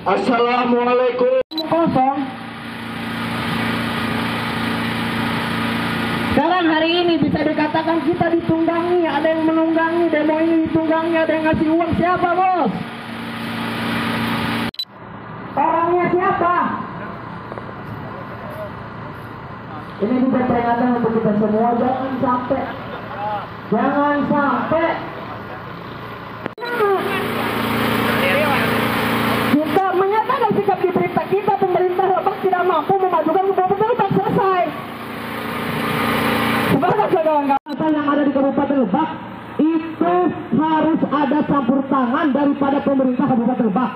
Assalamualaikum. Kosong. Sekarang hari ini bisa dikatakan kita ditunggangi, ada yang menunggangi, demo ini ditunggangi, ada yang ngasih uang. Siapa, bos? Orangnya siapa? Ini juga peringatan untuk kita semua, jangan sampai kita menyatakan sikap di berita kita. Pemerintah Lebak tidak mampu memajukan Kabupaten Lebak. Selesai. Sebagai kawan-kawan yang ada di Kabupaten Lebak, itu harus ada campur tangan daripada pemerintah Kabupaten Lebak.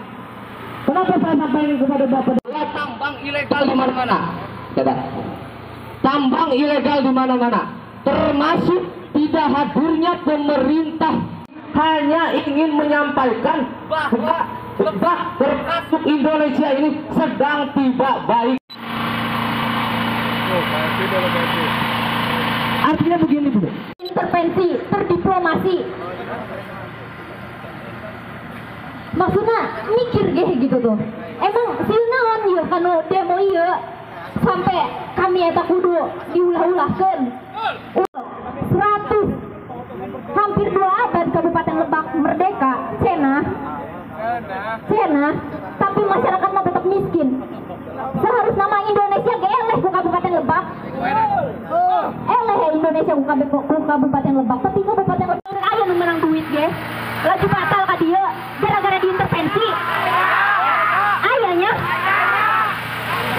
Kenapa saya sampaikan kepada Bapak? Tambang ilegal di mana-mana. Tambang ilegal di mana-mana, termasuk tidak hadirnya pemerintah hanya ingin menyampaikan bahwa Lebak termasuk Indonesia ini sedang tidak baik. Artinya begini, Bu. Intervensi, terdiplomasi. Maksudnya mikir gitu tuh. Emang silnaon ya kanu demo iya sampai kami eta kudu diulah-ulahkeun. 100 hampir 2 abad Kabupaten Lebak merdeka, cenah, tapi masyarakat mah tetap miskin. Seharus nama Indonesia ge eleh ku Kabupaten Lebak. Eleh Indonesia ku Kabupaten Lebak, tapi Kabupaten Lebak aya nu menang duit ge. Laju batal ka dieu gara-gara diintervensi. Ayanya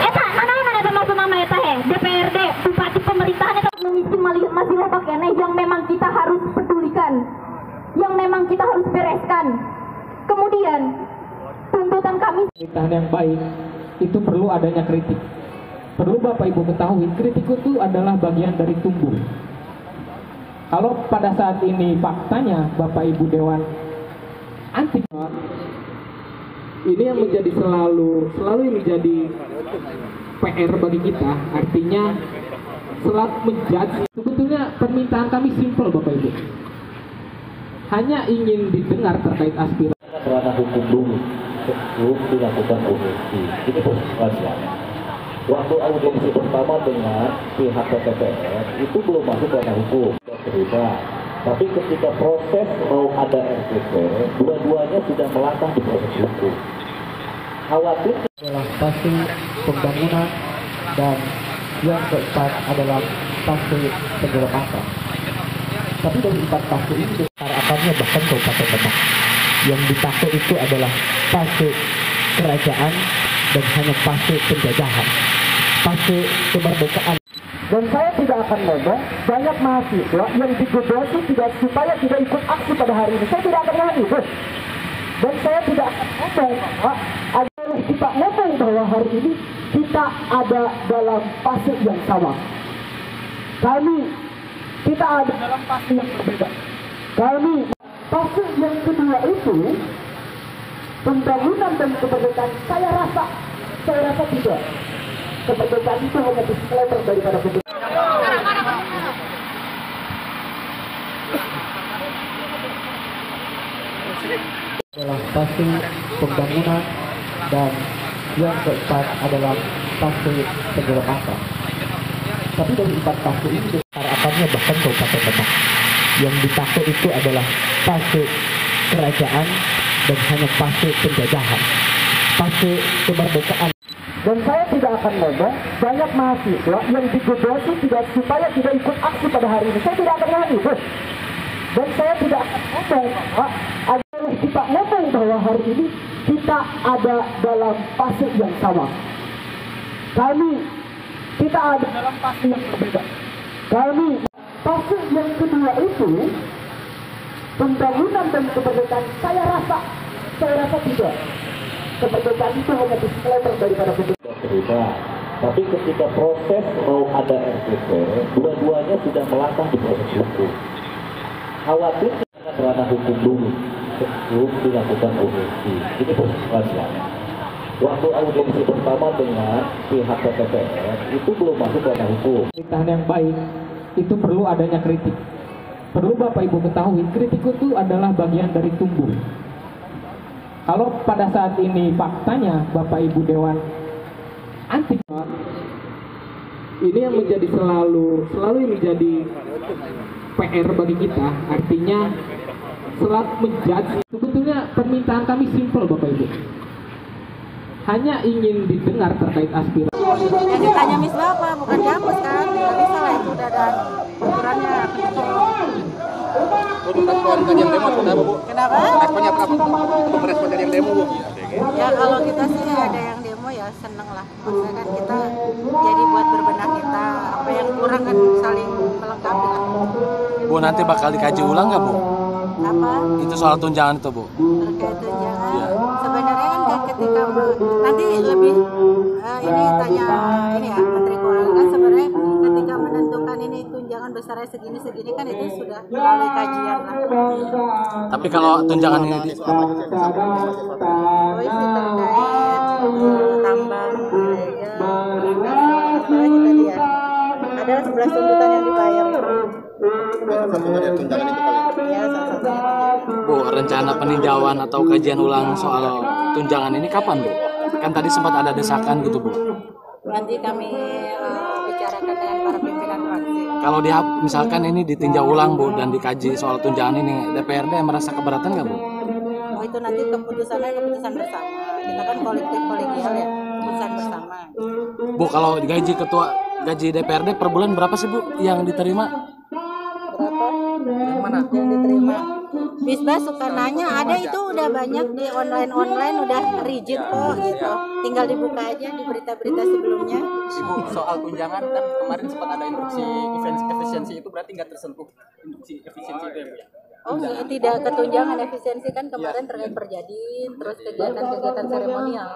eta nanaon eta maksud mama eta DPRD, bupati pemerintahan eta masih Lebak keneh yang memang kita harus pedulikan, yang memang kita harus bereskan. Kemudian tuntutan kami pemerintahan yang baik itu perlu adanya kritik. Perlu Bapak Ibu ketahui, kritik itu adalah bagian dari tumbuh. Kalau pada saat ini faktanya Bapak Ibu Dewan anti, ini yang menjadi selalu menjadi PR bagi kita. Artinya selalu menjudge. Sebetulnya permintaan kami simpel Bapak Ibu, hanya ingin didengar terkait aspirasi. Ranah hukum dulu sebelum dilakukan audiensi. Ini prosesnya. Waktu audiensi pertama dengan pihak PTPN itu belum masuk ranah hukum, terima. Tapi ketika proses mau ada RPP, dua-duanya sudah melangkah di proses hukum. Khawatir adalah fase pembangunan dan yang keempat adalah fase penyelamatan. Tapi dari 4 fase ini harapannya bahkan Kabupaten Lebak yang dipakai itu adalah fase kerajaan dan hanya fase penjajahan, fase kemerdekaan. Dan saya tidak akan ngomong banyak mahasiswa yang digedoti tidak supaya tidak ikut aksi pada hari ini. Saya tidak akan ngomong itu. Dan saya tidak akan ngomong agar kita ngomong bahwa hari ini kita ada dalam fase yang sama. Kita ada dalam fase yang berbeda. Fase yang kedua itu pembangunan dan kemerdekaan. Saya rasa tidak. Kemerdekaan itu hanya disclaimer daripada kemerdekaan. Adalah fase pembangunan dan yang keempat adalah fase penyelamatan. Tapi dari 4 fase ini harapannya bahkan Kabupaten Lebak yang dipakai itu adalah fase kerajaan dan hanya fase penjajahan, fase kemerdekaan. Dan saya tidak akan ngomong banyak mahasiswa yang digedoti tidak supaya tidak ikut aksi pada hari ini. Saya tidak akan ngomong itu. Dan saya tidak akan ngomong agar kita ngomong bahwa hari ini kita ada dalam fase yang sama. Kita ada dalam fase yang berbeda. Fase yang kedua itu pembangunan dan kemerdekaan. Saya rasa tidak. Kemerdekaan itu hanya disclaimer daripada kemerdekaan. Tapi ketika proses mau ada RPP, dua-duanya sudah melangkah di proses hukum. Khawatir dengan ranah hukum dulu dilakukan audiensi. Ini persoalannya. Waktu audiensi pertama dengan pihak PTPR itu belum masuk ranah hukum. Pemerintahan yang baik itu perlu adanya kritik. Perlu Bapak Ibu ketahui, kritik itu adalah bagian dari tumbuh. Kalau pada saat ini faktanya Bapak Ibu Dewan anti, ini yang menjadi selalu menjadi PR bagi kita. Artinya selalu menjudge. Sebetulnya permintaan kami simpel Bapak Ibu, hanya ingin didengar terkait aspirasi. Yang ditanya Misbah apa? Bukan Jamus kan? Nggak bisa lah, itu udah ada aturannya. Respon kajian demo sudah Bu? Kenapa? Responnya apa? Respon kajian demo Bu? Ya kalau kita sih ada yang demo ya seneng lah. Maksudnya kan kita jadi buat berbenah kita. Apa yang kurang kan saling melengkapi lah. Bu, nanti bakal dikaji ulang nggak Bu? Apa? Itu soal tunjangan itu Bu? Terkait tunjangan. Sebenarnya kan ketika nanti lebih ini tanya ini ya Menteri Keuangan kan sebenarnya ketika menentukan ini tunjangan besarnya segini kan itu sudah melalui kajian lah. Tapi kalau tunjangan ini Oh itu terkait tambang ilegal, apalagi tadi ya ada 11 tuntutan yang dibayar. Tunjangan itu kali. Ya salah satunya. Bu, rencana peninjauan atau kajian ulang soal tunjangan ini kapan Bu? Kan tadi sempat ada desakan gitu Bu. Nanti kami bicarakan dengan para pimpinan fraksi. Kalau misalkan ini ditinjau ulang Bu dan dikaji soal tunjangan ini, DPRD merasa keberatan nggak Bu? Oh itu nanti keputusan bersama. Kita kan kolegial ya, keputusan bersama. Bu, kalau gaji DPRD per bulan berapa sih Bu yang diterima? Berapa? Yang mana? Yang diterima. Misbah suka nanya, ada itu udah banyak di online udah rigid kok gitu. Tinggal dibuka aja di berita-berita sebelumnya. Ibu, soal tunjangan kan kemarin sempat ada instruksi efisiensi itu berarti nggak tersentuh instruksi efisiensi itu ya Bu ya? Oh tidak, ketunjangan efisiensi kan kemarin terkait perjadin, terus kegiatan-kegiatan seremonial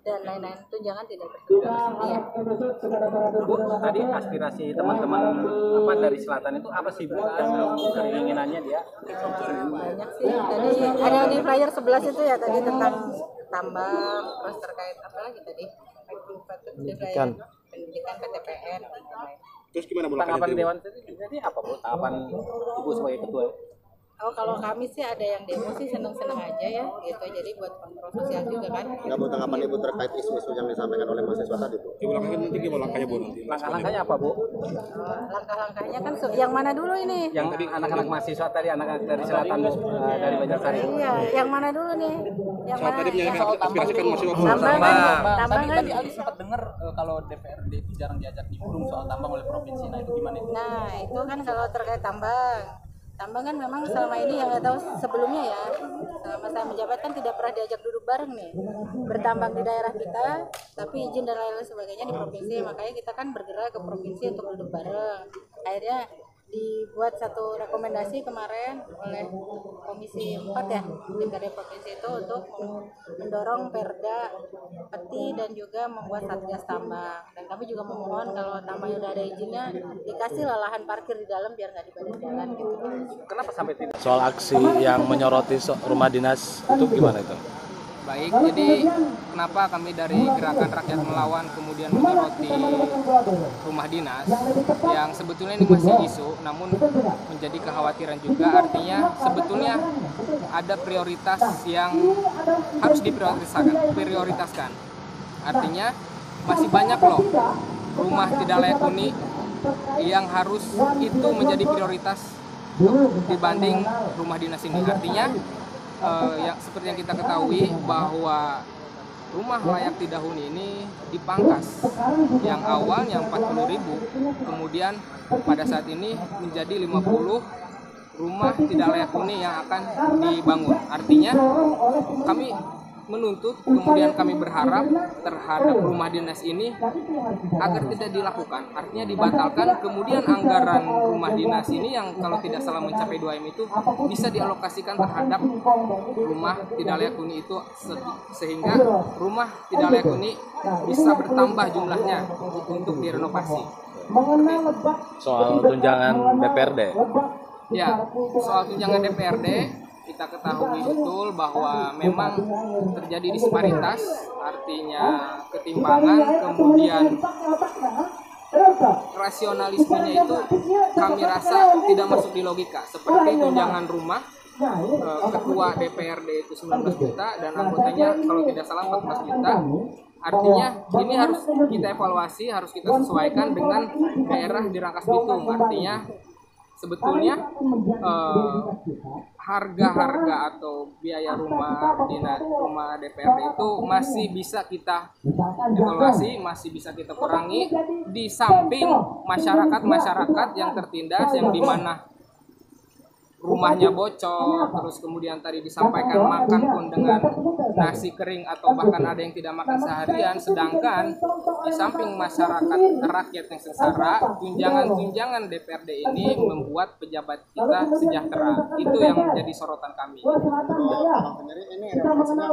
dan lain-lain, tunjangan tidak tersentuh. Iya. Bu, tadi aspirasi teman-teman apa dari selatan itu apa sih Bu? Dari keinginannya dia? Banyak sih. Tadi ada di flyer 11 itu ya tadi tentang tambang, terus terkait apa lagi tadi? Pendidikan PTPR. Terus gimana Bu? Tanggapan Dewan jadi apa Bu? Tanggapan Ibu sebagai ketua? Oh kalau kami sih ada yang demo sih seneng-seneng aja ya gitu, jadi buat kontrol sosial juga kan. Nggak Bu, tanggapan Ibu terkait isu-isu yang disampaikan oleh mahasiswa tadi Bu? Nanti gimana langkahnya Bu nanti? Langkah-langkahnya apa Bu? Langkah-langkahnya kan yang mana dulu ini? Yang anak-anak mahasiswa tadi, anak-anak dari selatan dari Banjarsari. Iya, yang mana dulu nih? Yang mana? Tadi menyampaikan aspirasi kan masih Tambang kan? Tadi Ali sempat dengar kalau DPRD itu jarang diajak di forum soal tambang oleh provinsi. Nah itu gimana? Nah itu kan kalau terkait tambang kan memang selama ini yang nggak tahu sebelumnya ya, selama saya menjabat kan tidak pernah diajak duduk bareng nih bertambang di daerah kita, tapi izin dan lain-lain sebagainya di provinsi, makanya kita kan bergerak ke provinsi untuk duduk bareng. Akhirnya dibuat satu rekomendasi kemarin oleh Komisi 4 ya DPRD provinsi itu untuk mendorong Perda Peti dan juga membuat satgas tambang, dan kami juga memohon kalau tambangnya udah ada izinnya dikasih lah lahan parkir di dalam biar nggak di badan jalan gitu. Kenapa sampai tidak? Soal aksi yang menyoroti rumah dinas itu gimana itu? Baik, jadi kenapa kami dari Gerakan Rakyat Melawan kemudian menyoroti rumah dinas yang sebetulnya ini masih isu, namun menjadi kekhawatiran juga, artinya sebetulnya ada prioritas yang harus diprioritaskan. Artinya masih banyak loh rumah tidak layak huni yang harus itu menjadi prioritas dibanding rumah dinas ini. Artinya ya seperti yang kita ketahui bahwa rumah layak tidak huni ini dipangkas, yang awalnya 40.000 kemudian pada saat ini menjadi 50 rumah tidak layak huni yang akan dibangun. Artinya kami menuntut, kemudian kami berharap terhadap rumah dinas ini agar tidak dilakukan, artinya dibatalkan, kemudian anggaran rumah dinas ini yang kalau tidak salah mencapai 2M itu bisa dialokasikan terhadap rumah tidak layak huni itu, sehingga rumah tidak layak huni bisa bertambah jumlahnya untuk direnovasi. Soal tunjangan DPRD. Ya, soal tunjangan DPRD kita ketahui betul bahwa memang terjadi disparitas, artinya ketimpangan, kemudian rasionalismenya itu kami rasa tidak masuk di logika, seperti tunjangan rumah. Ketua DPRD itu 19 juta dan anggotanya kalau tidak salah 14 juta. Artinya ini harus kita evaluasi, harus kita sesuaikan dengan daerah di Rangkas Bitung. Artinya sebetulnya harga-harga atau biaya rumah DPRD itu masih bisa kita evaluasi, masih bisa kita kurangi, di samping masyarakat yang tertindas, yang dimana rumahnya bocor, terus kemudian tadi disampaikan makan pun dengan nasi kering atau bahkan ada yang tidak makan seharian, sedangkan di samping masyarakat rakyat yang sengsara, tunjangan DPRD ini membuat pejabat kita sejahtera. Itu yang menjadi sorotan kami. Abang sendiri ini bagaimana?